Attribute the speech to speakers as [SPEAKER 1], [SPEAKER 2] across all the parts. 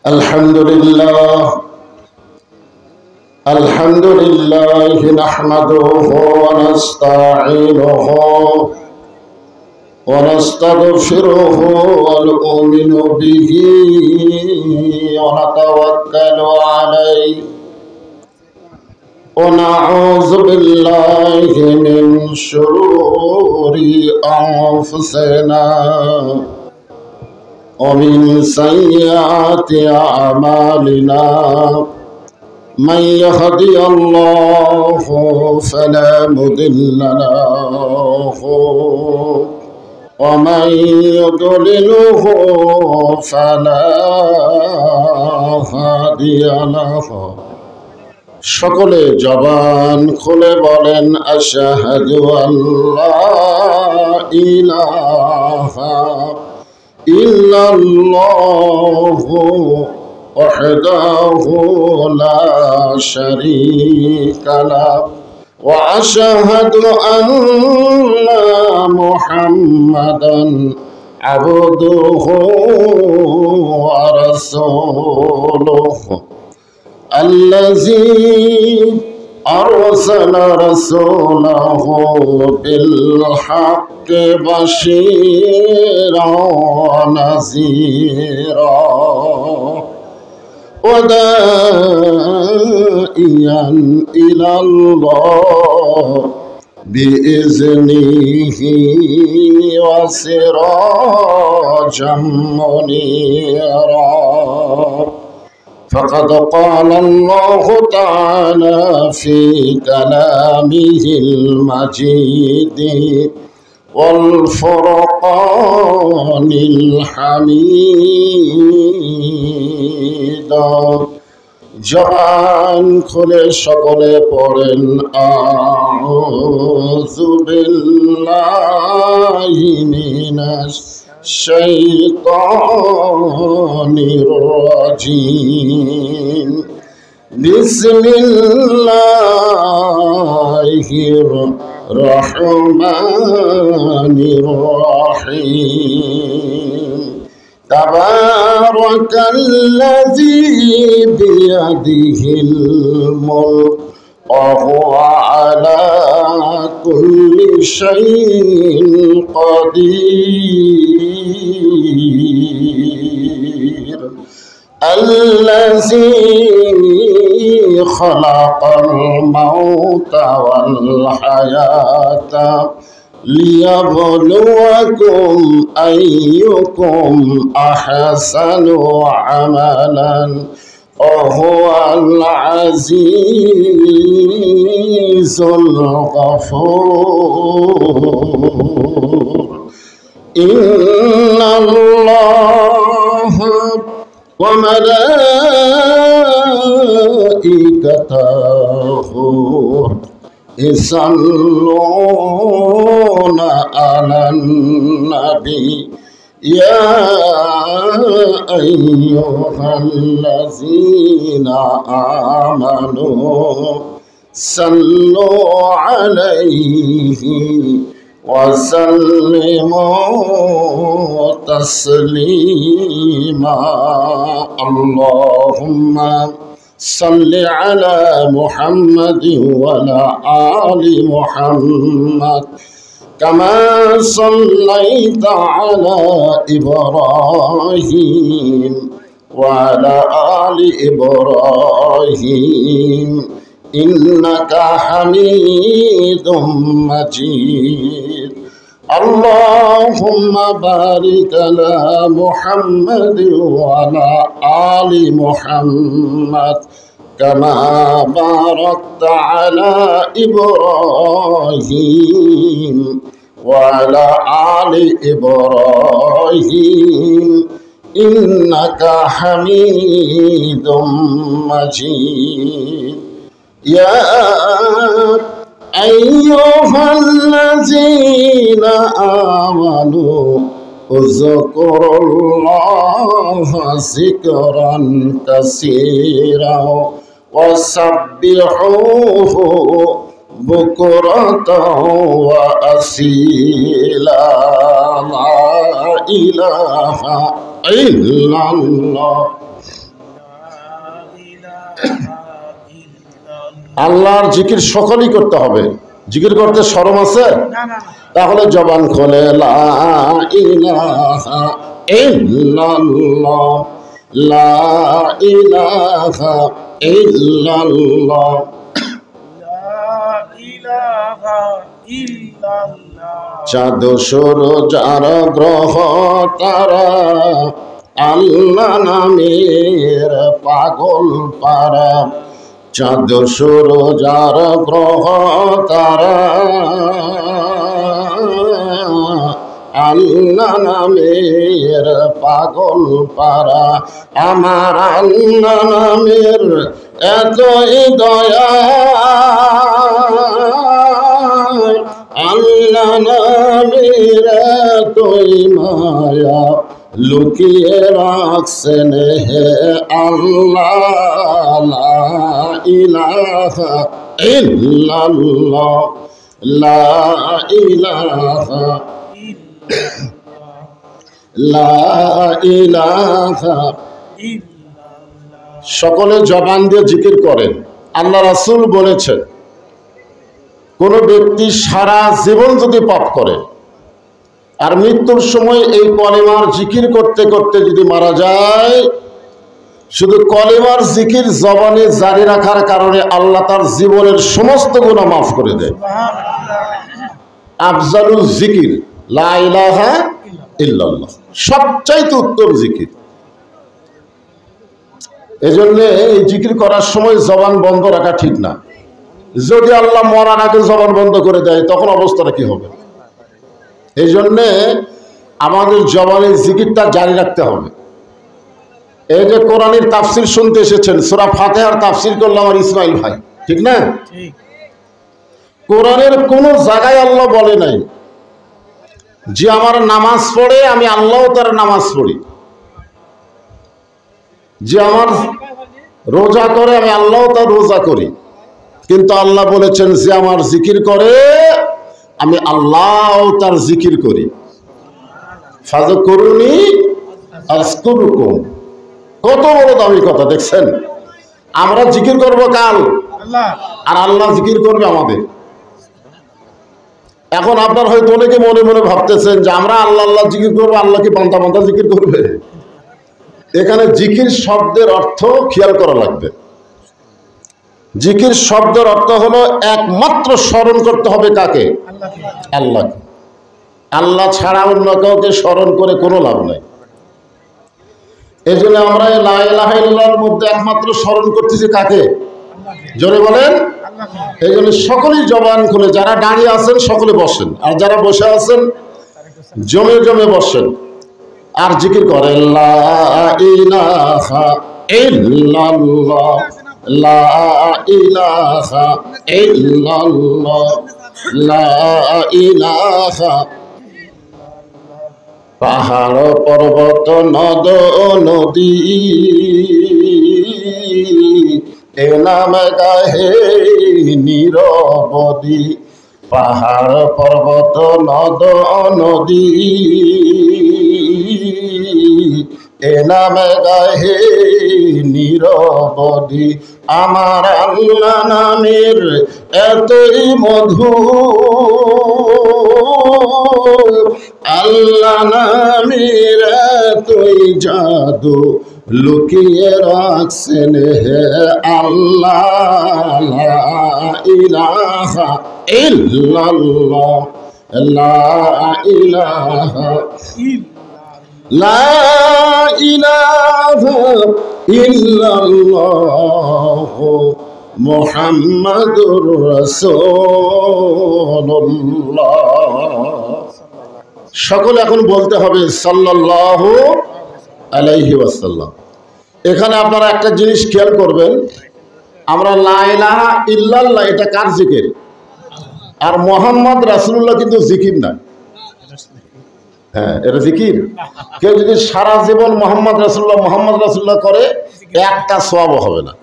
[SPEAKER 1] الحمد لله نحمده ونستعينه ونستغفره ونؤمن به ونتوكل عليه ونعوذ بالله من شرور أنفسنا ومن سيئات أعمالنا من يهدي الله فلا مضل له ومن يضلله فلا هادي له সকলে জবান খুলে বলেন আশহাদু আল্লা ইলাহা ইল্লাল্লাহু ওয়াহদাহু লা শারীকা লাহু ওয়া আশহাদু আন্না মুহাম্মাদান আবদুহু ওয়া রাসূলুহু الذي أرسل رسوله بالحق بشيرا ونذيرا وداعيا إلى الله بإذنه وسراجا منيرا فقد قال الله تعالى في كلامه المجيد والفرقان الحميد জবান খুলে সকলে পড়েন আউযু বিল্লাহি মিনাশ الشيطان الرجيم بسم الله الرحمن الرحيم تبارك الذي بيده الملك وهو على كل شيء قدير الذي خلق الموت والحياة ليبلوكم أيكم أحسن عملا وهو العزيز الغفور إن الله وملائكته يصلون على النبي يا أيها الذين آمنوا صلوا عليه وسلموا تسليما اللهم صل على محمد وعلى آل محمد كما صليت على إبراهيم وعلى آل إبراهيم إنك حميد مجيد اللهم بارك على محمد وعلى آل محمد كما باركت على إبراهيم وعلى آل إبراهيم إنك حميد مجيد يا أيها الذين آمنوا اذكروا الله ذكرا كثيرا وسبحوه بكرة وأصيلا لا إله إلا الله আল্লাহর জিকির সকলেই করতে হবে। জিকির করতে শরম আছে? তাহলে জবান খোলে লা ইলাহা ইল্লাল্লাহ, লা ইলাহা ইল্লাল্লাহ, চাঁদ সূরজ আর গ্রহ তারা আল্লাহ নামের পাগল পারা। চাঁদ সূরজ আর গ্রহ তারা আল্লাহ নামের পাগল পারা। আমার আল্লাহ নামের এতই দয়া, আল্লাহ নামের এতই মায়া, লুকিয়ে রাখছেন হে আল্লাহ। লা ইলাহা ইল্লাল্লাহ, লা ইলাহা লা ইলাহা। সকলে জবান দিয়ে জিকির করেন। আল্লাহ রাসূল বলেছেন, কোন ব্যক্তি সারা জীবন যদি পাপ করে আর মৃত্যুর সময় এই কলেমার জিকির করতে করতে যদি মারা যায়, শুধু কলেমার জিকির জবানে জারি রাখার কারণে আল্লাহ তার জীবনের সমস্ত গুনাহ মাফ করে দেয়। আফজালুল জিকির লা ইলাহা ইল্লাল্লাহ, সবচাইতে উত্তম জিকির। এজন্য এই জিকির করার সময় জবান বন্ধ রাখা ঠিক না। যদি আল্লাহ মরার আগে জবান বন্ধ করে দেয় তখন অবস্থাটা কি হবে? এই জন্যে আমাদের জবানের জিকিরটা জারি রাখতে হবে। এই যে কোরআনের তাফসির শুনতে এসেছেন, সূরা ফাতিহার তাফসির করলো আমার ইসমাইল ভাই, ঠিক না? কোরআনের কোন জায়গায় আল্লাহ বলে নাই যে আমার নামাজ পড়ে আমি আল্লাহ তার নামাজ পড়ি, যে আমার রোজা করে আমি আল্লাহ তার রোজা করি। কিন্তু আল্লাহ বলেছেন যে আমার জিকির করে আমি আল্লাহ তার জিকির করি। ফাযকুরুনি আযকুরুকুম, কত বড় দামি কথা দেখছেন। আমরা জিকির করব কাল আর আল্লাহ জিকির করবে আমাদের। এখন আপনার হয়তো অনেকে মনে মনে ভাবতেছেন যে আমরা আল্লাহ আল্লাহ জিকির করবো, আল্লাহ কি বান্দা বান্দা জিকির করবে? এখানে জিকির শব্দের অর্থ খেয়াল করা লাগবে। জিকির শব্দের অর্থ হলো একমাত্র স্মরণ করতে হবে কাকে? আল্লাহকে। আল্লাহ ছাড়া অন্য কাউকে স্মরণ করে কোনো লাভ নাই। এই জন্য আমরা লা ইলাহা ইল্লাল্লাহর মধ্যে একমাত্র স্মরণ করতেছি কাকে? জোরে বলেন। এই জন্য সকলেই জবান খুলে, যারা দাঁড়িয়ে আছেন সকলে বসেন, আর যারা বসে আছেন জমে জমে বসেন আর জিকির করেন লা ইলাহা ইল্লাল্লাহ, লা ইলাহা ইল্লাল্লাহ, লা ইলাহা। পাহাড় পর্বত নদ নদী এ নাম গাহে নিরবধি। পাহাড় পর্বত নদ নদী এ নাম গাহে নিরবধি। আমার আল্লাহ নামের এতই মধু, আল্লাহ নামের এতই জাদু, লুকিয়ে রাখছেন হে আল্লাহ। লা ইলাহা ইল্লাল্লাহ, লা ইলাহা লা ইলাহা ইল্লাল্লাহ মুহাম্মাদুর রাসূলুল্লাহ। সকলে এখন বলতে হবে সাল্লাল্লাহু আলাইহি ওয়াসাল্লাম। এখানে আপনারা একটা জিনিস খেয়াল করবেন, আমরা লা ইলাহা ইল্লাল্লাহ এটা কার জিকির? আর মুহাম্মদ রাসূলুল্লাহ কিন্তু জিকির না। হ্যাঁ, এটা জিকির। কেউ যদি সারা জীবন মোহাম্মদ রাসূলুল্লাহ করে একটা সওয়াব হবে না।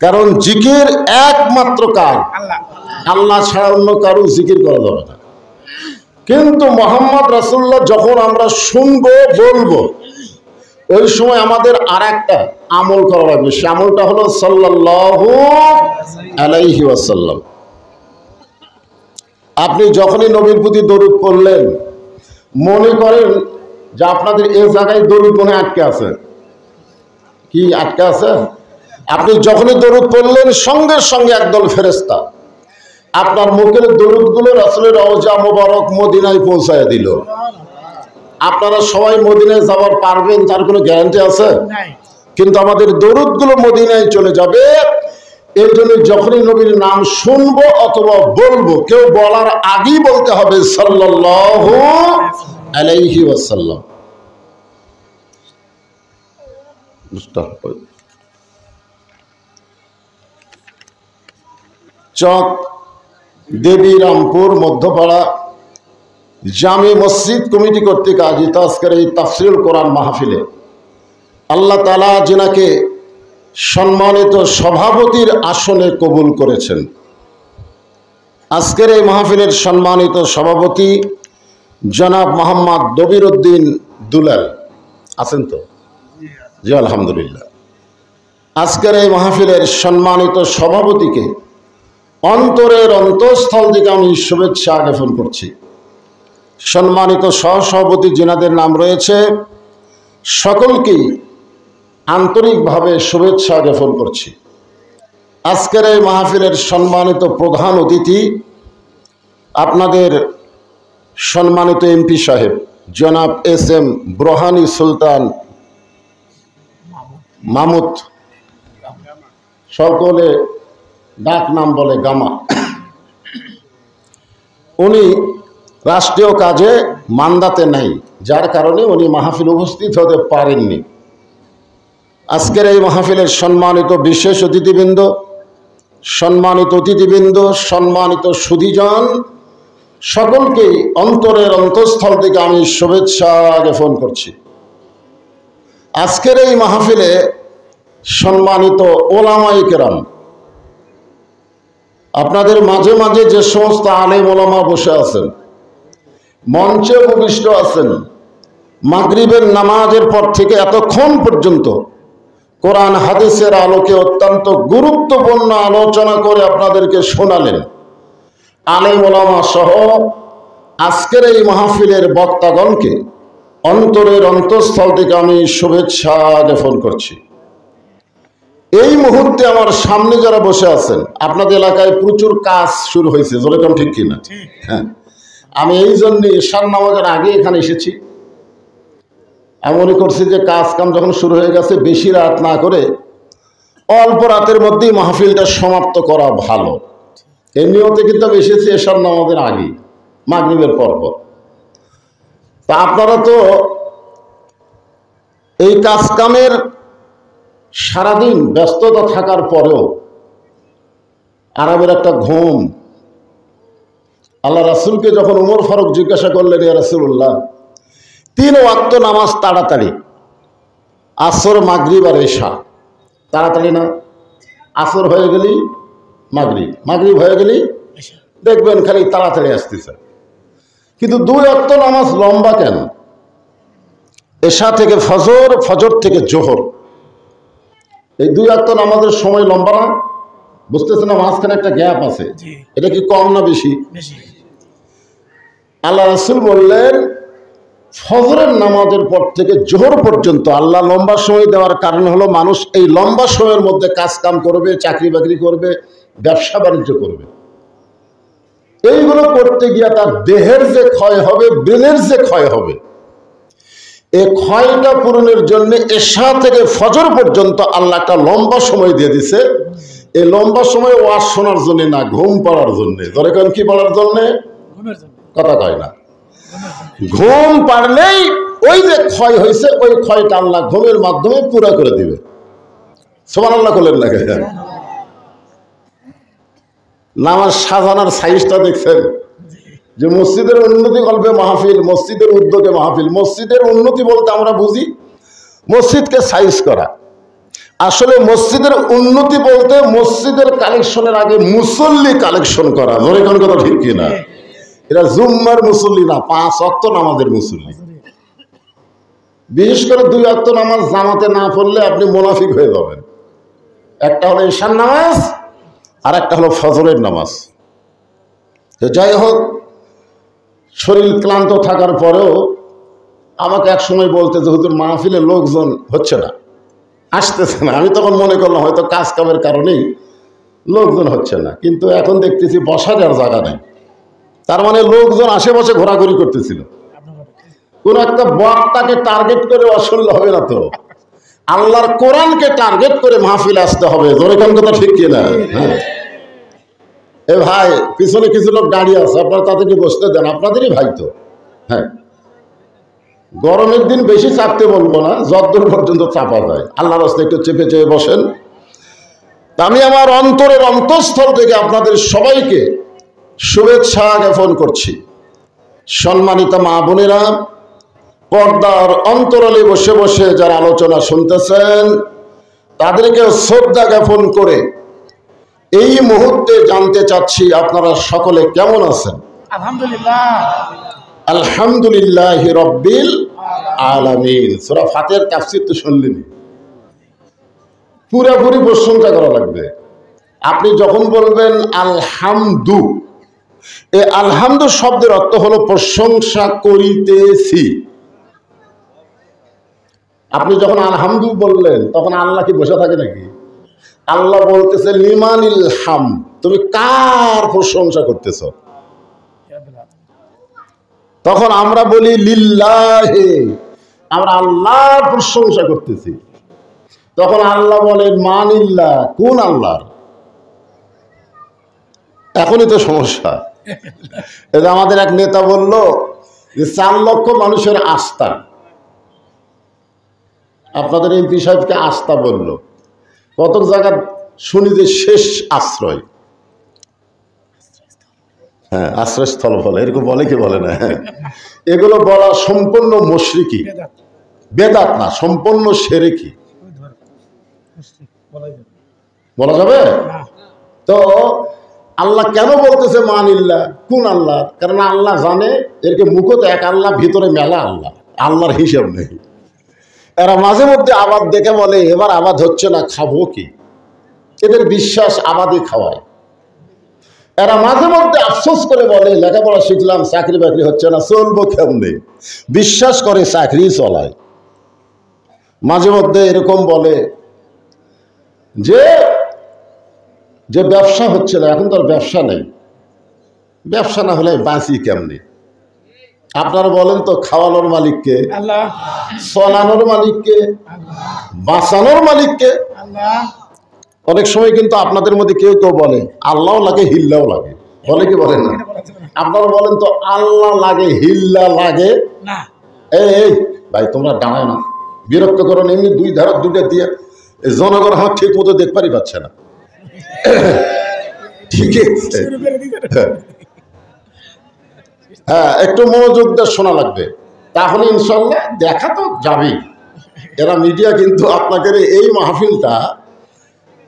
[SPEAKER 1] কারণ জিকির একমাত্র কার? আল্লাহ ছাড়া অন্য কারো জিকির করা যাবে না। কিন্তু মোহাম্মদ রাসূলুল্লাহ যখন আমরা শুনবো বলবো, ওই সময় আমাদের আর একটা আমল করা লাগবে, সে আমলটা হলো সাল্লাল্লাহু আলাইহি ওয়াসাল্লাম। আপনি যখনই নবীর প্রতি দরুদ পড়লেন, মনে করেন যে আপনাদের এই জায়গায় দরুদ মনে আটকে আছে। কি আটকে আছে? আপনি যখনই দরুদ পড়লেন, সঙ্গে সঙ্গে একদল ফেরেশতা আপনার মুখের দরুদগুলো রাসূলের রওজা মোবারক মদিনায় পৌঁছায় দিল। আপনারা সবাই মদিনায় যাওয়ার পারবেন তার কোনো গ্যারান্টি আছে? কিন্তু আমাদের দরুদগুলো মদিনায় চলে যাবে। এর জন্য যখনই নবীর নাম শুনবো অথবা বলবো, কেউ বলার আগেই বলতে হবে সাল্লাল্লাহু আলাইহি ওয়াসাল্লাম। চক দেবীরামপুর মধ্যপাড়া জামে মসজিদ কমিটি কর্তৃক আয়োজিত আজকের এই তাফসীরুল কোরআন মাহফিলে আল্লাহ তাআলা যিনাকে সম্মানিত সভাপতির আসনে কবুল করেছেন। আজকের এই মাহফিলের সম্মানিত সভাপতি জনাব মোহাম্মদ দবিরউদ্দিন দুলাল আছেন তো? জি আলহামদুলিল্লাহ। আজকের এই মাহফিলের সম্মানিত সভাপতিকে অন্তরের অন্তঃস্থল থেকে আমি শুভেচ্ছা জ্ঞাপন করছি। সম্মানিত সহসভাপতি যিনাদের নাম রয়েছে সকলকেই আন্তরিকভাবে শুভেচ্ছা জ্ঞাপন করছি। আজকের এই মাহফিলের সম্মানিত প্রধান অতিথি আপনাদের সম্মানিত এমপি সাহেব জনাব এস.এম. ব্রহানি সুলতান মাহমুদ, সকলে ডাক নাম বলে গামা। উনি রাষ্ট্রীয় কাজে মান্দাতে নাই, যার কারণে উনি মাহফিল উপস্থিত হতে পারেননি। আজকের এই মাহফিলের সম্মানিত বিশেষ অতিথিবৃন্দ, সম্মানিত সুধীজন, সকলকে অন্তরের অন্তঃস্থল থেকে আমি শুভেচ্ছা জ্ঞাপন করছি। আজকের এই মাহফিলে সম্মানিত ওলামায়ে কেরাম, আপনাদের মাঝে মাঝে যে সমস্ত আলেম ওলামা বসে আছেন, মঞ্চে উপবিষ্ট আছেন, মাগরিবের নামাজের পর থেকে এতক্ষণ পর্যন্ত কোরআন হাদিসের আলোকে অত্যন্ত গুরুত্বপূর্ণ আলোচনা করে আপনাদেরকে শোনালেন। আলেম ওলামা সহ আজকের এই মাহফিলের বক্তাগণকে অন্তরের অন্তঃস্থল থেকে আমি শুভেচ্ছা জ্ঞাপন করছি। এই মুহূর্তে আমার সামনে যারা বসে আছেন, আপনাদের এলাকায় প্রচুর কাজ শুরু হয়েছে, যেরকম ঠিক কিনা? হ্যাঁ, আমি এই জন্য ঈশান নামাজের আগে এখানে এসেছি। আমি মনে করছি যে কাজ কাম যখন শুরু হয়ে গেছে, বেশি রাত না করে অল্প রাতের মধ্যেই মাহফিলটা সমাপ্ত করা ভালো। এই নিয়তে কিন্তু আমি এসেছি ঈশান নামাজের আগে, মাগরিবের পর। তা আপনারা তো এই কাজ কামের সারাদিন ব্যস্ততা থাকার পরেও আরামের একটা ঘুম। আল্লাহ রাসূলকে যখন উমর ফারুক জিজ্ঞাসা করলেন, ইয়া রাসূলুল্লাহ, 3 ওয়াক্ত নামাজ তাড়াতাড়ি, আসর মাগরিব আর এশা, তাড়াতাড়ি না? আসর হয়ে গেলি মাগরিব, মাগরিব হয়ে গেলি দেখবেন খালি তাড়াতাড়ি আসতেছে। কিন্তু 2 ওয়াক্ত নামাজ লম্বা কেন? এশা থেকে ফজর, ফজর থেকে জোহর, এই 2 ওয়াক্ত নামাজের সময় লম্বা না? বুঝতেছে না? মাঝখানে একটা গ্যাপ আছে, এটা কি কম না বেশি? আল্লাহ রাসূল বললেন, ফজরের নামাজের পর থেকে জোহর পর্যন্ত আল্লাহ লম্বা সময় দেওয়ার কারণ হলো মানুষ এই লম্বা সময়ের মধ্যে কাজ কাম করবে, চাকরি বাকরি করবে, ব্যবসা বাণিজ্য করবে। এইগুলো করতে গিয়ে তার দেহের যে ক্ষয় হবে, ব্রেনের যে ক্ষয় হবে, এই ক্ষয়টা পূরণের জন্য এশা থেকে ফজর পর্যন্ত আল্লাহ একটা লম্বা সময় দিয়ে দিছে। এই লম্বা সময় ওয়াজ শোনার জন্য না, ঘুম পাড়ার জন্য। ধরে কেন কি পাড়ার জন্য? কথা কয় না। ঘুম পারলেই ওই যে ক্ষয় হয়েছে, ওই ক্ষয়টা আল্লাহ ঘুমের মাধ্যমে পুরো করে দিবে। সুবহানাল্লাহ করলেন না? নামাজ সাজানোর সাইজটা দেখছেন? যে মসজিদের উন্নতি কল্পে মাহফিল, মসজিদের উদ্যোগে মাহফিল। মসজিদের উন্নতি বলতে আমরা বুঝি মসজিদকে সাইজ করা। আসলে মসজিদের উন্নতি বলতে মসজিদের কালেকশনের আগে মুসল্লি কালেকশন করা। ধরে কোন কথা ঠিক কিনা? এরা জুম্মার মুসল্লি না, 5 ওয়াক্ত নামাজের মুসল্লি। বিশেষ করে 2 ওয়াক্ত নামাজ জামাতে না পড়লে আপনি মুনাফিক হয়ে যাবেন। একটা হলো ঈশার নামাজ আর একটা হলো ফজরের নামাজ। তো যাই হোক, শরীর ক্লান্ত থাকার পরেও আমাকে এক সময় বলতে যে হুজুর মাহফিলে লোকজন হচ্ছে না, আসতেছে না। আমি তখন মনে করলাম হয়তো কাজ কামের কারণেই লোকজন হচ্ছে না, কিন্তু এখন দেখতেছি বসার আর জায়গা নেই। তার মানে লোকজন আশেপাশে ঘোরাঘুরি করতেছিল। কোন একটা বক্তাকে টার্গেট করে অসুল হবে না তো, আল্লাহর কোরআনকে টার্গেট করে মাহফিলে আসতে হবে। জোরে কোন কথা ঠিক কিনা? হ্যাঁ। এ ভাই, পিছনে কিছু লোক দাঁড়িয়ে আছে, আপনারা তাদেরকে বসতে দেন, আপনাদেরই ভাই তো। হ্যাঁ, গরমের দিন বেশি চাপতে বলবো না, যতদূর পর্যন্ত চাপা যায়। আল্লাহর রাস্তায় একটু চেপে চেপে বসেন। আমি আমার অন্তরের অন্তঃস্থল থেকে আপনাদের সবাইকে শুভেচ্ছা জ্ঞাপন করছি। সম্মানিত মা বোনেরা, পর্দার অন্তরালে বসে বসে যারা আলোচনা শুনতেছেন, তাদেরকে শ্রদ্ধা জ্ঞাপন করে এই মুহূর্তে জানতে চাচ্ছি আপনারা সকলে কেমন আছেন?
[SPEAKER 2] আলহামদুলিল্লাহ,
[SPEAKER 1] আলহামদুলিল্লাহ রব্বিল আলামিন। সূরা ফাতিহার তাফসীর তো শুনলেন, পুরোপুরি প্রশংসা করা লাগবে। আপনি যখন বলবেন আলহামদু, এই আলহামদু শব্দের অর্থ হলো প্রশংসা করিতেছি। আপনি যখন আলহামদু বললেন তখন আল্লাহ কি বসে থাকে নাকি? আল্লাহ বলতেছে লিমানিল হাম, তুমি কার প্রশংসা করতেছ? তখন আমরা বলি লিল্লাহে, আমরা আল্লাহর প্রশংসা করতেছি। তখন আল্লাহ বলেন মানিল্লাহ, কোন আল্লাহর? এখনই তো সমস্যা। এটা আমাদের এক নেতা বলল যে 4 লক্ষ মানুষের আস্থা, আপনাদের এমপি সাহেবকে আস্থা বলল। কত জায়গা শুনি যে শেষ আশ্রয়, হ্যাঁ আশ্রয়স্থল বলে, এরকম বলে কি বলে না? এগুলো বলা সম্পূর্ণ মুশরিকি, বেদাত না, সম্পূর্ণ শিরকি। বলা যাবে? তো আল্লাহ কেন বলতেছে মানিল্লাহ, কোন আল্লাহ? কারণ আল্লাহ জানে এরকে মুখত এক আল্লাহ, ভিতরে মেলা আল্লাহ, আল্লাহর হিসাব নেই। এরা মাঝে মধ্যে আবাদ দেখে বলে এবার আবাদ হচ্ছে না, খাবো কি? এদের বিশ্বাস আবাদই খাওয়ায়। এরা মাঝে মধ্যে আফসোস করে বলে লেখাপড়া শিখলাম, চাকরি বাকরি হচ্ছে না, চলবো কেমনে? বিশ্বাস করে চাকরি চলায়। মাঝে মধ্যে এরকম বলে যে যে ব্যবসা হচ্ছে না, এখন তো আর ব্যবসা নেই, ব্যবসা না হলে বাঁচি কেমনে? আপনারা বলেন তো, খাওয়ানোর মালিককে
[SPEAKER 2] আল্লাহ,
[SPEAKER 1] চলানোর মালিককে, বাঁচানোর মালিককে। অনেক সময় কিন্তু আপনাদের মধ্যে কেউ কেউ বলে আল্লাহও লাগে হিল্লাও লাগে, বলে কি বলেন না? আপনারা বলেন তো আল্লাহ লাগে হিল্লা লাগে
[SPEAKER 2] না?
[SPEAKER 1] এই ভাই তোমরা দাঁড়ায় না, বিরক্ত করো না। এমনি 2 ধারা 2টা দিয়ে জনগণ আমার ঠিক মতো দেখবারই পাচ্ছে না। ঠিক আছে, হ্যাঁ একটু মনোযোগ দিয়ে শোনা লাগবে, তাহলে ইনশাল্লাহ দেখা তো যাবেই। এরা মিডিয়া কিন্তু আপনাদের এই মাহফিলটা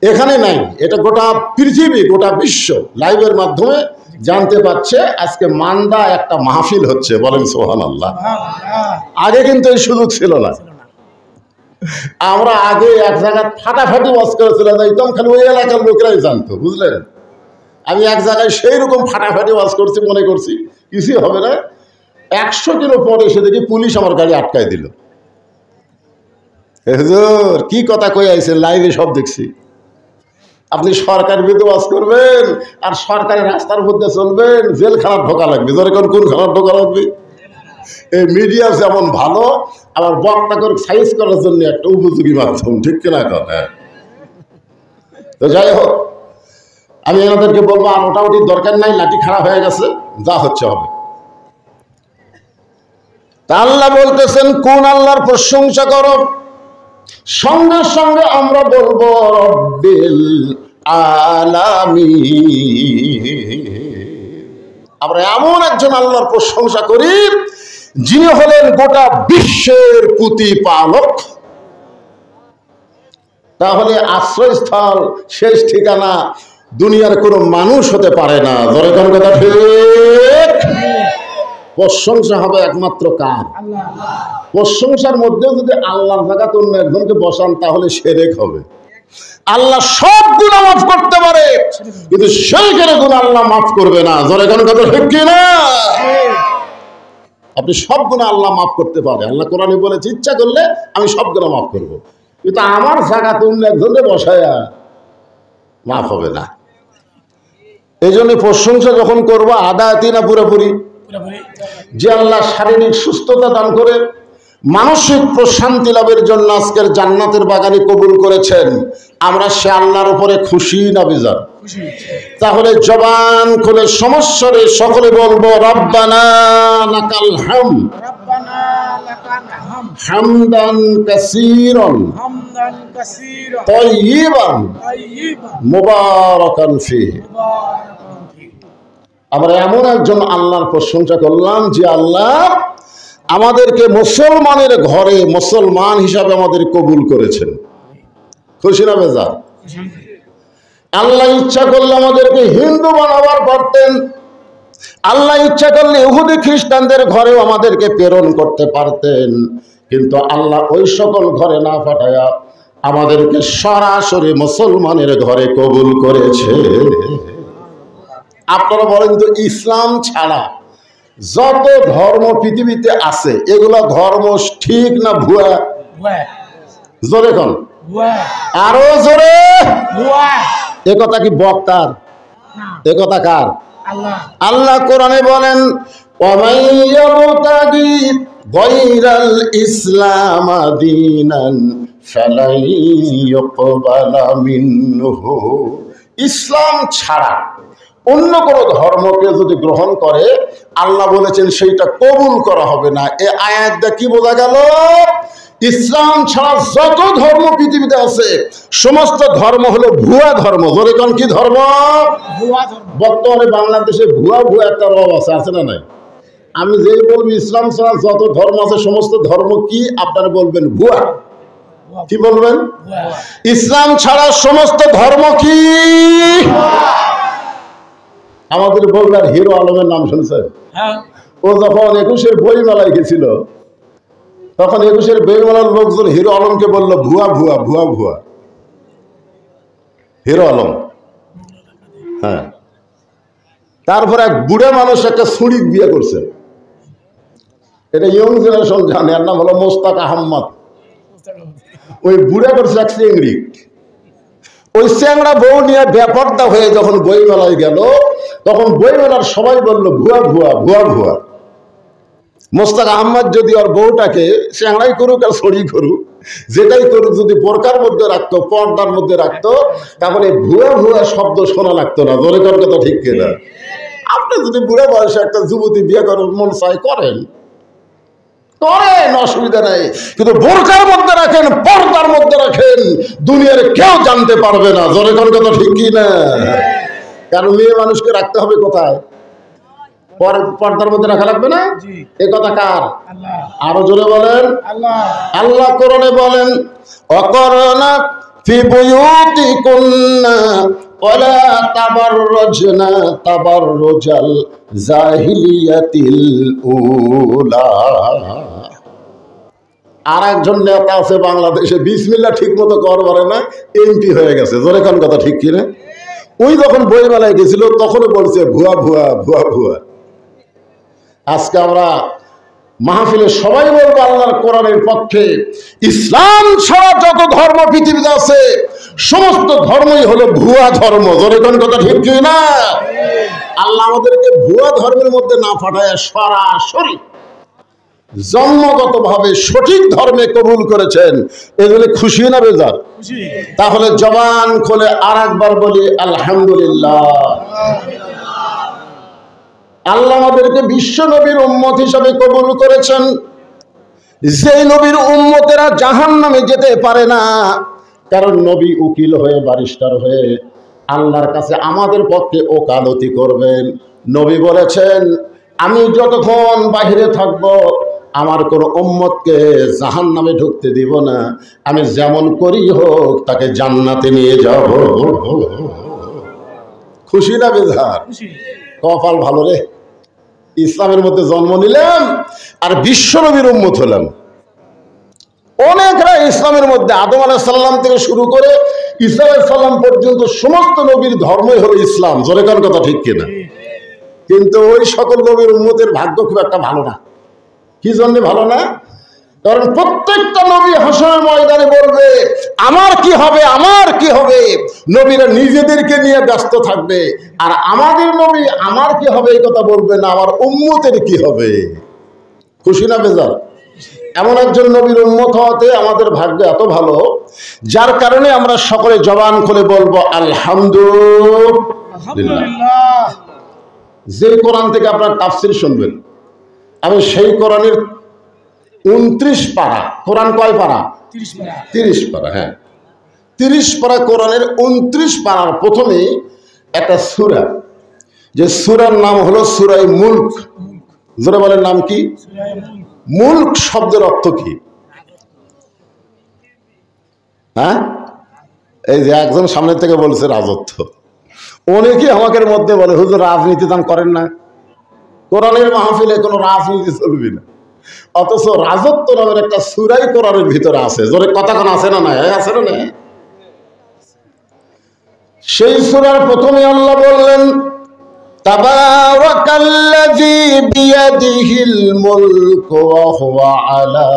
[SPEAKER 1] এখানে নাই, এটা গোটা পৃথিবী, গোটা বিশ্ব লাইভের মাধ্যমে জানতে পারছে আজকে মান্দা একটা মাহফিল হচ্ছে। বলেন সুবহানাল্লাহ। আগে কিন্তু এই সুযোগ ছিল না। আমরা আগে এক জায়গায় ফাটাফাটি ওয়াজ করেছিলাম, একদম খালি ওই এলাকার লোকেরাই জানতো, বুঝলেন? আমি এক জায়গায় সেই রকম ফাটাফাটি ওয়াজ করছি, মনে করছি কিছুই হবে না। 100 কিলো পরে এসে দেখি পুলিশ আমার গাড়ি আটকায় দিল। হুজুর কি কথা কই আইছেন, লাইভে সব দেখছি। আপনি সরকার বিরুদ্ধে ওয়াজ করবেন আর সরকারের রাস্তার মধ্যে চলবেন, জেলখানার ঢোকা লাগবে। ধরে কোন খানার ঢোকা লাগবে? এই মিডিয়া যেমন ভালো, আবার বক্তা করে সাইজ করার জন্য একটা উপযোগী মাধ্যম, ঠিক কিনা কথা? তো যাই হোক, আমি এনাদেরকে বলবো আর মোটামুটি দরকার নাই, লাঠি খারাপ হয়ে গেছে, যা হচ্ছে হবে। তা আল্লাহ বলতেছেন কোন আল্লাহর প্রশংসা করো? সঙ্গে সঙ্গে আমরা বলবো রব্বিল আলামিন। আমরা এমন একজন আল্লাহর প্রশংসা করি যিনি হলেন গোটা বিশ্বের প্রতিপালক। তাহলে আশ্রয়স্থল, শেষ ঠিকানা দুনিয়ার কোনো মানুষ হতে পারে না। ধরে কোন কথা ঠিক? প্রশংসা হবে একমাত্র কার? প্রশংসার মধ্যেও যদি আল্লাহর জায়গাতে অন্য একজনকে বসান তাহলে শিরক হবে। আল্লাহ সব গুনাহ মাফ করতে পারে, কিন্তু শিরকের গুনাহ আল্লাহ মাফ করবে না। জোরে কোন কথা ঠিক কি না? আপনি সব গুনাহ আল্লাহ মাফ করতে পারে। আল্লাহ কোরআনে বলেছে ইচ্ছা করলে আমি সব গুনাহ মাফ করব, কিন্তু আমার জায়গাতে অন্য একজনকে বসায়া মাফ হবে না। এই জন্য প্রশংসা যখন করবো আদায়াতি না পুরোপুরি? যে আল্লাহ শারীরিক সুস্থতা দান করে মানসিক প্রশান্তি লাভের জন্য আজকের জান্নাতের বাগানে কবুল করেছেন, আমরা সে আল্লাহর উপরে খুশি না বেজার? তাহলে জবান খুলে সমস্যারে সকলে বলবো রব্বানা লাকাল হামদ হামদান কাসীরান তাইয়িবান মুবারাকান ফীহি। আমরা এমন একজন আল্লাহর প্রশংসা করলাম যে আল্লাহ আমাদেরকে মুসলমানের ঘরে মুসলমান হিসাবে আমাদের কবুল করেছেন। খুশি না বেজার? আল্লাহ ইচ্ছা করলে আমাদেরকে হিন্দু বানাবার পারতেন, আল্লাহ ইচ্ছা করলে ইহুদি খ্রিস্টানদের ঘরেও আমাদেরকে প্রেরণ করতে পারতেন, কিন্তু আল্লাহ ওই সকল ঘরে না পাঠায়া আমাদেরকে সরাসরি মুসলমানের ঘরে কবুল করেছে। আপনারা বলেন তো, ইসলাম ছাড়া যত ধর্ম পৃথিবীতে আছে এগুলো ধর্ম ঠিক না ভুয়া? জোরে কোন, আরো জোরে। এ কথা কি বক্তার? এ কথা কার? আল্লাহ কোরআনে বলেন ওয়ামান ইয়াবতাগি গায়রাল ইসলাম দীনান ফালাই ইউকবালা মিনহু। ইসলাম ছাড়া অন্য কোনো ধর্মকে যদি গ্রহণ করে আল্লাহ বলেছেন সেইটা কবুল করা হবে না। এ আয়াত দিয়ে কি বোঝা গেল? ইসলাম ছাড়া যত ধর্ম পৃথিবীতে আছে সমস্ত ধর্ম হলো ভুয়া ধর্ম। ধরে কোন কি ধর্ম? বর্তমানে বাংলাদেশে ভুয়া ভুয়া একটা রব আছে না নাই? আমি যেই বলবো ইসলাম ছাড়া যত ধর্ম আছে সমস্ত ধর্ম কি, আপনারা বলবেন ভুয়া। কি বলবেন? ইসলাম ছাড়া সমস্ত ধর্ম কি? আমাদের বগুড়ার হিরো আলমের নাম শুনছেন? ও যখন 21-এর বইমেলায় গেছিল তখন 21-এর বইমেলার লোকজন হিরো আলমকে বলল ভুয়া ভুয়া ভুয়া ভুয়া। হিরো আলম, হ্যাঁ। তারপর এক বুড়া মানুষ একটা ছুরি বিয়ে করছে, এটা ইয়ং জেনারেশন জানে, এর নাম হলো মোস্তাক আহমদ। ওই বুড়া করছে এক চিংড়ি। ওই চ্যাংড়া বউ নিয়ে বেপর্দা হয়ে যখন বইমেলায় গেল তখন বইমেলার সবাই বলল ভুয়া ভুয়া ভুয়া ভুয়া। মোস্তাক আহমদ যদি ওর বউটাকে চ্যাংড়াই করুক আর ছড়ি করুক, যেটাই করুক, যদি বোরকার মধ্যে রাখতো, পর্দার মধ্যে রাখতো, তাহলে ভুয়া ভুয়া শব্দ শোনা লাগতো না। জোরে কর কথা ঠিক কিনা? আপনি যদি বুড়া বয়সে একটা যুবতী বিয়ে করার মন চাই করেন, অসুবিধা নাই, কিন্তু বোরকার মধ্যে রাখেন, পর্দার মধ্যে রাখেন, দুনিয়ার কেউ জানতে পারবে না। জোরে কোন কথা ঠিক কি না? কারণ মেয়ে মানুষকে রাখতে হবে কোথায়? পর্দার মধ্যে রাখা লাগবে না? এ কথা কার? আরো জোরে বলেন। আল্লাহ কোরআনে বলেন অকরনা ফি বুয়ুতিকুন্না ওয়ালা তাবাররুজনা তাবাররুজাল জাহিলিয়াতিল উলা। আর একজন নেতা আছে বাংলাদেশে, বিসমিল্লাহ ঠিক মতো কর পারে না, এমপি হয়ে গেছে। জোরে কোন কথা ঠিক কিনা? ওই যখন বইমেলায় গেছিল তখনও বলছে ভুয়া ভুয়া ভুয়া ভুয়া। আজকে আমরা মাহফিলে সবাই বলবো আল্লাহর কোরআনের পক্ষে, ইসলাম ছাড়া যত ধর্ম পৃথিবীতে আছে সমস্ত ধর্মই হলো ভুয়া ধর্ম। জোরে কোন কথা ঠিক কি না? আল্লাহ আমাদেরকে ভুয়া ধর্মের মধ্যে না পাঠায় সরাসরি জন্মগতভাবে সঠিক ধর্মে কবুল করেছেন। এগুলি খুশি না বেজার? তাহলে জবান খুলে আর একবার বলি আলহামদুলিল্লাহ। আল্লাহ আমাদেরকে বিশ্ব নবীর উম্মত হিসাবে কবুল করেছেন। যেই নবীর উম্মতেরা জাহান্নামে যেতে পারে না, কারণ নবী উকিল হয়ে, ব্যারিস্টার হয়ে আল্লাহর কাছে আমাদের পক্ষে ওকালতি করবেন। নবী বলেছেন আমি যতক্ষণ বাহিরে থাকব আমার কোন উম্মতকে জাহান্নামে ঢুকতে দিব না, আমি যেমন করি হোক তাকে জান্নাতে নিয়ে যাব। খুশি না বেজার? কপাল ভালো রে, ইসলামের মধ্যে জন্ম নিলাম আর বিশ্বনবীর উম্মত হলাম। অনেকরা ইসলামের মধ্যে আদম আলাইহিস সালাম থেকে শুরু করে ঈসা আলাইহিস সালাম পর্যন্ত সমস্ত নবীর ধর্মই হলো ইসলাম। জোরে কোন কথা ঠিক কিনা? কিন্তু ওই সকল নবীর উম্মতের ভাগ্য খুব একটা ভালো না। কি জন্য ভালো না? কারণ প্রত্যেকটা নবী হাসরের ময়দানে বলবে আমার কি হবে, আমার কি হবে। নবীরা নিজেদেরকে নিয়ে ব্যস্ত থাকবে, আর আমাদের নবী আমার কি হবে এই কথা বলবে না, আমার উম্মতের কি হবে। খুশি না বেজার? এমন একজন নবীর উম্মত হওয়াতে আমাদের ভাগ্য এত ভালো, যার কারণে আমরা সকলে জবান খুলে বলবো আলহামদুলিল্লাহ। যে কোরআন থেকে আপনার তাফসীর শুনবেন, আমি সেই কোরআনের 29 পারা, কোরআন কয় পারা? 30 পারা। হ্যাঁ, 30 পারা কোরআনের 29 পারার প্রথমে একটা সূরা, যে সূরার নাম হলো সূরা মুলক। জোরে বলেন নাম কি? মুলক শব্দের অর্থ কি? হ্যাঁ, এই যে একজন সামনে থেকে বলছে রাজত্ব। অনেকে আমাদের মধ্যে বলে হুজুর রাজনীতি দান করেন না, কোরআনের মাহফিলে কোনো রাজনীতি চলবে না। অথচ রাজত্ব নামের একটা সূরাই কোরআনের ভিতরে আছে। জোরে কথা কোন আছে না? নাই আছে না? সেই সূরার প্রথমে আল্লাহ বললেন তাবারাকাল্লাযী বিয়াদিহিল মুলকু ওয়া হুয়া আলা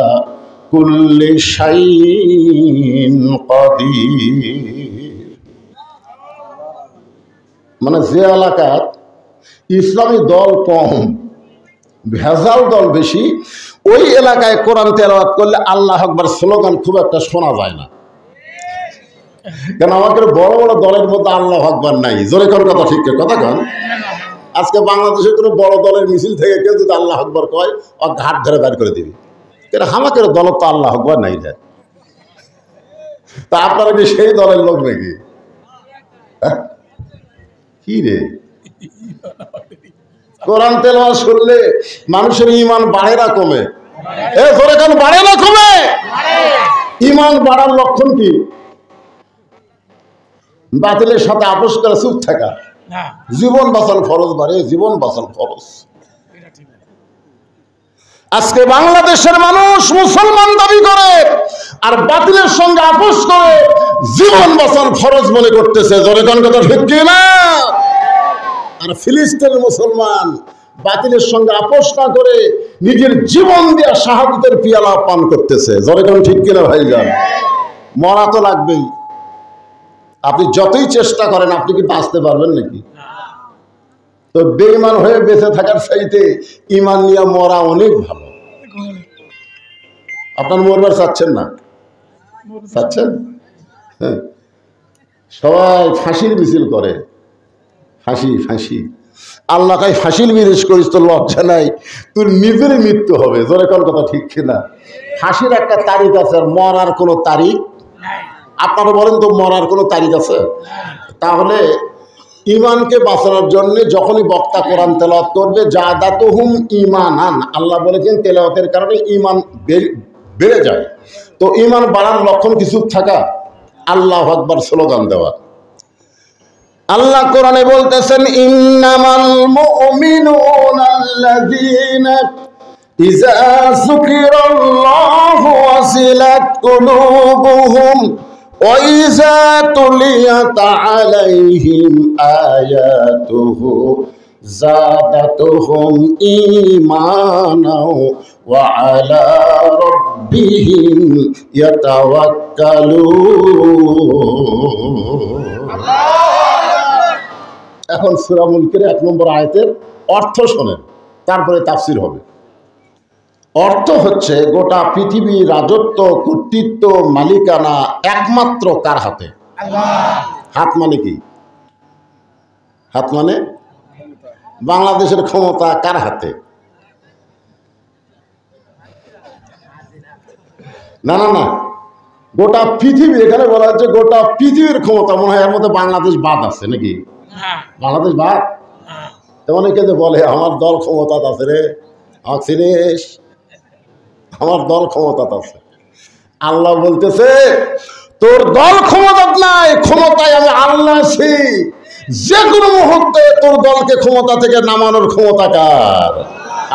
[SPEAKER 1] কুল্লি শাইইন কাদির। মানে যে এলাকাত ইসলামী দল কম, ভেজাল দল বেশি, ওই এলাকায় কোরআন তেলাওয়াত করলে আল্লাহ আকবার স্লোগান খুব একটা শোনা যায় না। কেন আমাদের বড় বড় দলের মধ্যে আল্লাহ আকবার নাই। জোরে কোন কথা ঠিক কথা কন? আজকে বাংলাদেশের কোনো বড় দলের মিছিল থেকে কেউ যদি আল্লাহ আকবার কয়, ও ঘাট ধরে বের করে দিবি। কেন আমাদের দল তো আল্লাহ আকবার নাই যায়। তা আপনারা কি সেই দলের লোক নাকি? কি রে, কোরআন তেলাওয়াত শুনলে মানুষের ঈমান বাড়ে না কমে? এ জোরে কোন বাড়ে না কমে? ঈমান বাড়ার লক্ষণ কি? বাতিলের সাথে আপোষ করে চুপ থাকা। জীবন বাঁচানো ফরজ বাড়ে, জীবন বাঁচানো ফরজ। আজকে বাংলাদেশের মানুষ মুসলমান দাবি করে আর বাতিলের সঙ্গে আপোষ করে জীবন বাঁচানো ফরজ মনে করতেছে। জোরে কোন কথা ঠিক কি না? আর ফিলিস্তিনের মুসলমান বাতিলের সঙ্গে আপোষ না করে নিজের জীবন দিয়ে শাহাদাতের পিয়ালা পান করতেছে। জোরে কোন ঠিক কিনা ভাইজান? মরা তো লাগবেই। আপনি যতই চেষ্টা করেন, আপনি কি বাঁচতে পারবেন নাকি? তো বেঈমান হয়ে বেঁচে থাকার চাইতে ঈমান নিয়ে মরা অনেক ভালো। আপনার মরবার চাচ্ছেন না? চাচ্ছেন? হ্যাঁ, সবাই ফাঁসির মিছিল করে। ফাঁসি ফাঁসি, আল্লাহ কাই ফাঁসির মিছিল করিস, তোর লজ্জা নাই? তোর নিজের মৃত্যু হবে। জোরে কোন কথা ঠিক কিনা? ফাঁসির একটা তারিখ আছে, আর মরার কোনো তারিখ? আপনারা বলেন তো, মরার কোনো তারিখ আছে? তাহলে ঈমানকে বাঁচানোর জন্য যখনই বক্তা কোরআন তেলাওয়াত করবে, জাদাতুহুম ঈমানান, আল্লাহ বলেছেন তেলাওয়াতের কারণে ঈমান বেড়ে যায়। তো ঈমান বাড়ার লক্ষণ কিছু থাকা, আল্লাহু আকবার স্লোগান দেওয়া। আল্লাহ কোরআনে বলতেছেন ইন্নামাল মুমিনুনা আল্লাযীনা ইযা যুকিরাল্লাহু ওয়াজিলাত কুলুবুহুম ওয়া ইযা তুলিয়াত আলাইহিম আয়াতুহু যাদাতুহুম ঈমানাও ওয়া আলা রাব্বিহিম ইয়াতাওয়াক্কালুন। এখন সূরা মুলকের 1 নম্বর আয়াতের অর্থ শোনেন, তারপরে তাফসীর হবে। অর্থ হচ্ছে গোটা পৃথিবীর রাজত্ব, কর্তৃত্ব, মালিকানা একমাত্র কার হাতে? হাত মানে কি? হাত মানে বাংলাদেশের ক্ষমতা কার হাতে? না না না, গোটা পৃথিবী, এখানে বলা হচ্ছে গোটা পৃথিবীর ক্ষমতা। মনে হয় এর মধ্যে বাংলাদেশ বাদ আছে নাকি? বাংলাদেশ বাদ? অনেকে যে বলে আমার দল ক্ষমতা আছে রে, আমার চিনিস, আমার দল ক্ষমতা আছে। আল্লাহ বলতেছে তোর দল ক্ষমতা নাই, ক্ষমতায় আমি আল্লাহ আছি। যে কোনো মুহূর্তে তোর দলকে ক্ষমতা থেকে নামানোর ক্ষমতা কার?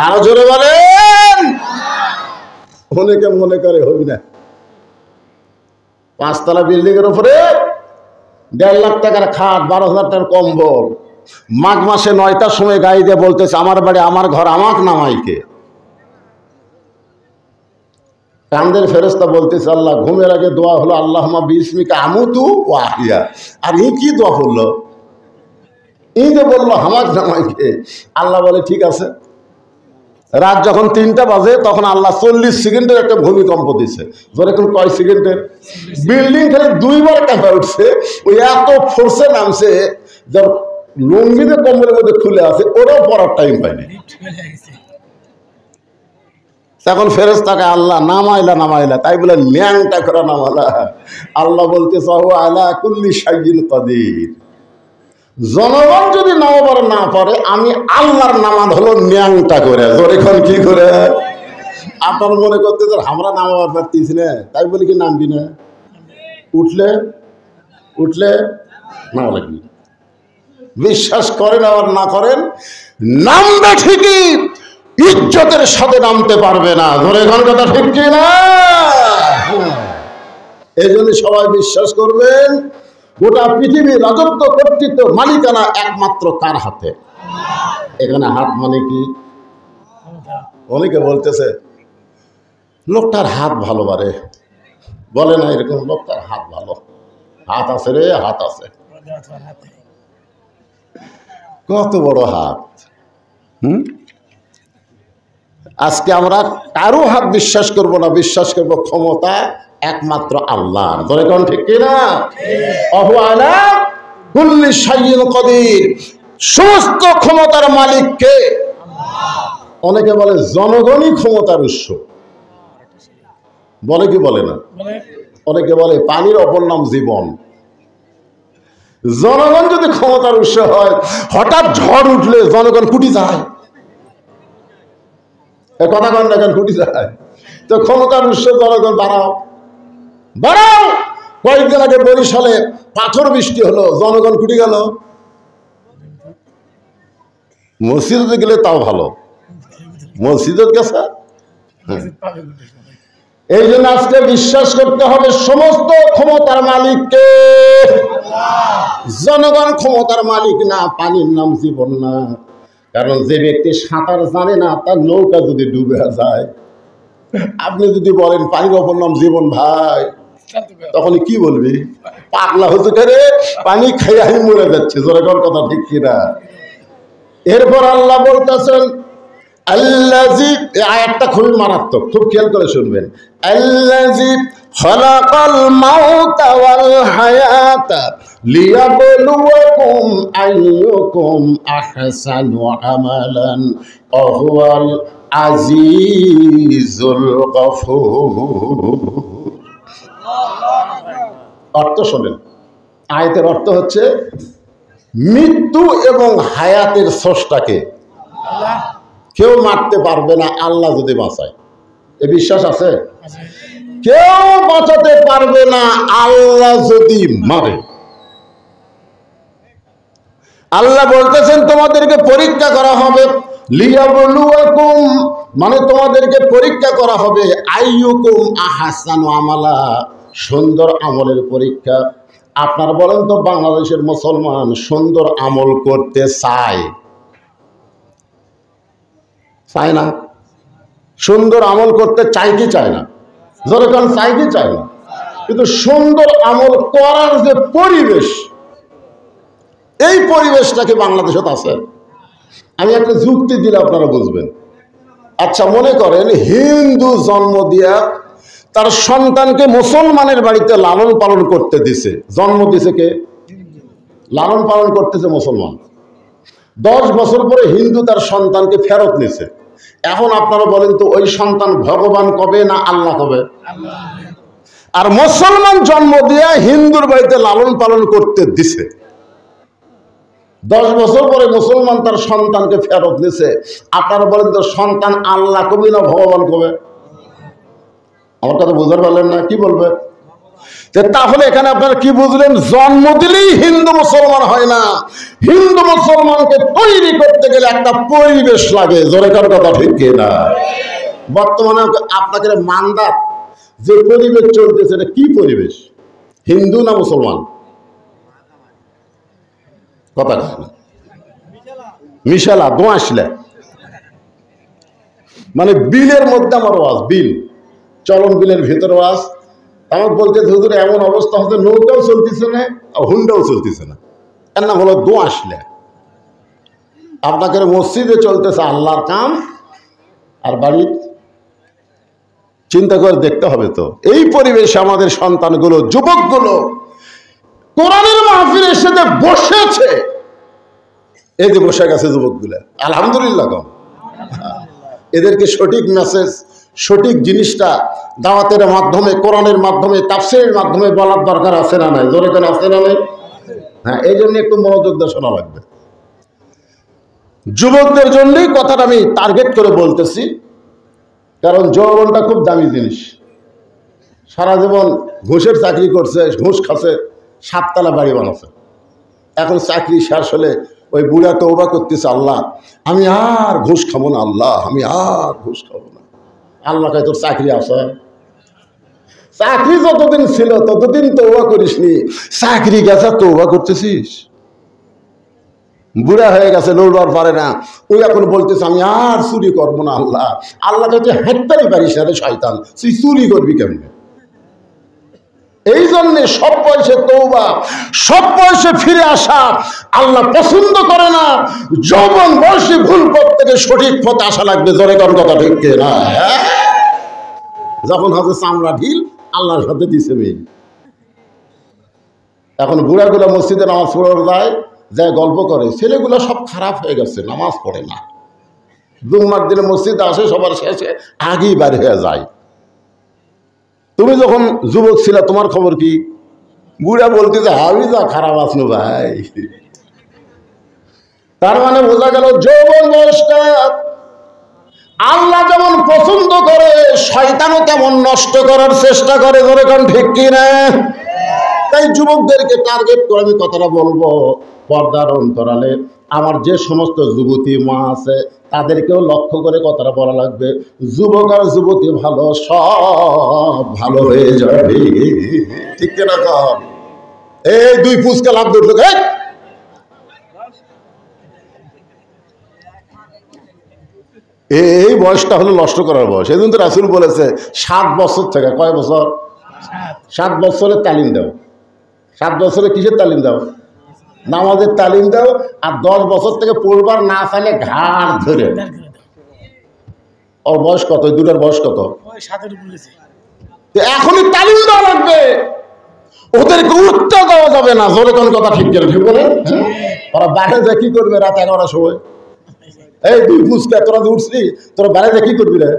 [SPEAKER 1] আরো জোরে বলেন। অনেকে মনে করে হবি না, 5 তলা বিল্ডিং এর উপরে 1.5 লাখ টাকার খাট, 12,000 টাকার কম্বল, মাঘ মাসে 9টার সময় গাড়ি দিয়ে বলতেছে আমার বাড়ি আমার ঘর, আমাকে নামাইকে। কান্দের ফেরেশতা বলতেছে আল্লাহ, ঘুমের আগে দোয়া হলো আল্লাহুম্মা বিসমিকা আমুতু ওয়া আহইয়া। আর এই কি দোয়া হলো? এই যে বললো আমাকে নামাইকে, আল্লাহ বলে ঠিক আছে। রাত যখন 3টা বাজে তখন আল্লাহ 40 সেকেন্ডের একটা ভূমিকম্প দিছে। ধরে কোন কয় সেকেন্ডের? বিল্ডিং খালি 2 বার কাঁপা উঠছে। ওই এত ফোর্সে নামছে, যার লুঙ্গিতে কম্বলের মধ্যে খুলে আছে ওরাও পড়ার টাইম পায়নি। তখন ফেরেশতাকে আল্লাহ নামাইলা, তাই বলে ন্যাংটা করে নামালা। আল্লাহ বলতে চাও আলা কুল্লি শাইইন কাদির। জনগণ যদি নামাবার না পারে, আমি আল্লাহর নামান হলো ন্যাংটা করে। এখন কি করে? আপনার মনে করতে আমরা নামাবার পারতেছি না, তাই বলি কি নামবি না? উঠলে নামা লাগবি। বিশ্বাস করেন আবার না করেন, নামবে ঠিকই, ইজ্জতের সাথে নামতে পারবে না। ধরে এখন কথা ঠিক কিনা? এই জন্য সবাই বিশ্বাস করবেন, গোটা পৃথিবীর রাজত্ব, কর্তৃত্ব, মালিকানা একমাত্র কার হাতে? এখানে হাত মানে কি? অনেকে বলতেছে লোকটার হাত ভালো, বারে বলে না এরকম, লোকটার হাত ভালো, হাত আছে রে, হাত আছে। কত বড় হাত! আজকে আমরা কারো হাত বিশ্বাস করব না, বিশ্বাস করব ক্ষমতা একমাত্র আল্লাহর। ধরে কোন ঠিক কিনা? ওয়া আলা কুল্লি শাইইন কাদির। সমস্ত ক্ষমতার মালিক কে? অনেকে বলে জনগণই ক্ষমতার উৎস, বলে কি বলে না? অনেকে বলে পানির অপর নাম জীবন। জনগণ যদি ক্ষমতার উৎস হয়, হঠাৎ ঝড় উঠলে জনগণ কুটি যায়। কথা কন না, কেন কুটি যায়? তো ক্ষমতার উৎস জনগণ, বাড়াও। কয়েকদিন আগে বরিশালে পাথর বৃষ্টি হলো, জনগণ কুটি গেল। মসজিদে গেলে তাও ভালো, মসজিদের কাছে। এই জন্য আজকে বিশ্বাস করতে হবে সমস্ত ক্ষমতার মালিককে। জনগণ ক্ষমতার মালিক না, পানির নাম জীবন না। কারণ যে ব্যক্তি সাঁতার জানে না, তার নৌকা যদি ডুবে যায়, আপনি যদি বলেন পানির অপর নাম জীবন ভাই, তখন কি বলবি? পাগলা হতে রে, পানি খাইয়া মরে যাচ্ছে। জনগণ কথা ঠিক কিনা? এরপর আল্লাহ বলতেছেন আল্লাযী, এই আয়াতটা খুবই মারাত্মক, খুব খেয়াল করে শুনবেন। আল্লাযী খালাকাল মাউতা ওয়াল হায়াতা লিয়াবলুয়াকুম আইয়ুকুম আহসানু আমালান ওয়া হুয়াল আজিজুল গফুর। অর্থ শোনেন, আয়াতের অর্থ হচ্ছে মৃত্যু এবং হায়াতের স্রষ্টাকে কেউ মারতে পারবে না, আল্লাহ যদি বাঁচায়। এ বিশ্বাস আছে? কেউ বাঁচাতে পারবে না আল্লাহ যদি মারে। আল্লাহ বলতেছেন তোমাদেরকে পরীক্ষা করা হবে, লিয়াবলুয়াকুম মানে তোমাদেরকে পরীক্ষা করা হবে, আইয়ুকুম আহসানু আমালা, সুন্দর আমলের পরীক্ষা। আপনারা বলেন তো, বাংলাদেশের মুসলমান সুন্দর আমল করতে চায় না? সুন্দর আমল করতে চাই কি চায় না? যেরকম চাই কি চায় না? কিন্তু সুন্দর আমল করার যে পরিবেশ, এই পরিবেশটাকে বাংলাদেশে আছে। আমি একটা যুক্তি দিলে আপনারা বুঝবেন। আচ্ছা, মনে করেন হিন্দু জন্ম দিয়া তার সন্তানকে মুসলমানের বাড়িতে লালন পালন করতে দিছে। জন্ম দিছে কে? লালন পালন করতেছে মুসলমান। 10 বছর পরে হিন্দু তার সন্তানকে ফেরত নিছে। এখন আপনারা বলেন তো, ওই সন্তান ভগবান কবে না আল্লাহ কবে? আর মুসলমান জন্ম দিয়া হিন্দুর বাড়িতে লালন পালন করতে দিছে, 10 বছর পরে মুসলমান তার সন্তানকে ফেরত নিছে। আপনারা বলেন তো, সন্তান আল্লাহ কবে না ভগবান কবে? আমার কথা বুঝতে পারলেন না? কি বলবে? তাহলে এখানে আপনারা কি বুঝলেন? জন্ম দিলেই হিন্দু মুসলমান হয় না, হিন্দু মুসলমানকে তৈরি করতে গেলে একটা পরিবেশ লাগে। জোরে কার কথা ঠিক কিনা? বর্তমানে আপনাকে মান্দার যে পরিবেশ চলতেছে, এটা কি পরিবেশ? হিন্দু না মুসলমান? কথা কয় না, মিশালা দোয়াশলা, মানে বিলের মধ্যে আমার ওয়াজ, বিল চলন বিলের ভেতরে ওয়াজ। আমার বলতে হুজুর এমন অবস্থা হচ্ছে, নৌকাও চলতেছে না, হুন্ডাও চলতেছে না, এর নাম হলো দোয়াশলা। আপনাকে মসজিদে চলতেছে আল্লাহর কাম, আর বাড়ির চিন্তা করে দেখতে হবে তো। এই পরিবেশে আমাদের সন্তানগুলো, যুবকগুলো কোরআনের মাহফিলের সাথে বসেছে, এই যে বসে গেছে যুবকগুলো, আলহামদুলিল্লাহ। এদেরকে সঠিক মেসেজ, সঠিক জিনিসটা দাওয়াতের মাধ্যমে, কোরআনের মাধ্যমে, তাফসীরের মাধ্যমে বলার দরকার আছে না নাই? জোরে কেন আছে না নাই? হ্যাঁ, এই জন্য একটু মনোযোগ দিয়ে শোনা লাগবে। যুবকদের জন্যই কথাটা আমি টার্গেট করে বলতেছি, কারণ যৌবনটা খুব দামি জিনিস। সারা জীবন ঘুষের চাকরি করছে, ঘুষ খাচ্ছে, 7 তলা বাড়ি বানাচ্ছে। এখন চাকরি শেষ হলে ওই বুড়া তওবা করতেছে, আল্লাহ আমি আর ঘুষ খাবো না, আল্লাহ আমি আর ঘুষ খাবো না। আল্লাহ কয় তোর চাকরি আছে? চাকরি যতদিন ছিল ততদিন তওবা করিসনি, চাকরি গেছে তওবা করতেছিস? বুড়া হয়ে গেছে, লড়বার পারে না, ওই এখন বলতেছে আমি আর চুরি করবো না আল্লাহ। আল্লাহ কাছে হাঁটতেই পারিস না রে শয়তান, তুই চুরি করবি কেমনে? এই জন্যে সব বয়সে তওবা, সব বয়সে ফিরে আসা আল্লাহ পছন্দ করে না। যৌবন বয়সে ভুল পথ থেকে সঠিক পথে আসা লাগবে। জোরে কোন কথা ঠিক না? যখন হাতে চামড়া ঢিল, আল্লাহর সাথে দিছে মিল। এখন বুড়াগুলো মসজিদে নামাজ পড়ে যায় গল্প করে, ছেলেগুলো সব খারাপ হয়ে গেছে, নামাজ পড়ে না। জুম্মার দিনে মসজিদে আসে, সবার শেষে আগেই বের হয়ে যায়। তুমি যখন যুবক ছিলা তোমার খবর কি? বুড়া বলতে যে আমি যা খারাপ আছো ভাই। তার মানে বোঝা গেল যৌবন বয়সটা আল্লাহ যেমন পছন্দ করে, শয়তানও তেমন নষ্ট করার চেষ্টা করে। ধরে কোন ঠিক কিনা? তাই যুবকদেরকে টার্গেট করে আমি কথাটা বলবো, পর্দার অন্তরালে আমার যে সমস্ত যুবতী মা আছে তাদেরকেও লক্ষ্য করে কথাটা বলা লাগবে। যুবক আর যুবতী ভালো, সব ভালো হয়ে যাবে। ঠিক কিনা? এই 2 ফুসকা লাভ ধরল, এই বয়সটা হলো নষ্ট করার বয়স। এই জন্য তো রাসূল বলেছে 7 বছর থেকে, কয় বছর? 7 বছরের তালিম দাও। 7 বছরে কিসের তালিম দাও? নামাজের তালিম দাও। আর 10 বছর থেকে পড়বার না চাইলে ঘাড় ধরে। ওর বয়স কত? দুটার বয়স কত? এখনই তালিম দেওয়া লাগবে, ওদেরকে উঠতে দেওয়া যাবে না। জোরে কোন কথা ঠিক করে ঠিক বলে? ওরা বাইরে কি করবে রাত 11টার সময়? এই 2 ফুসকা তোরা উঠছিস, তোরা বাইরে কি করবি রে?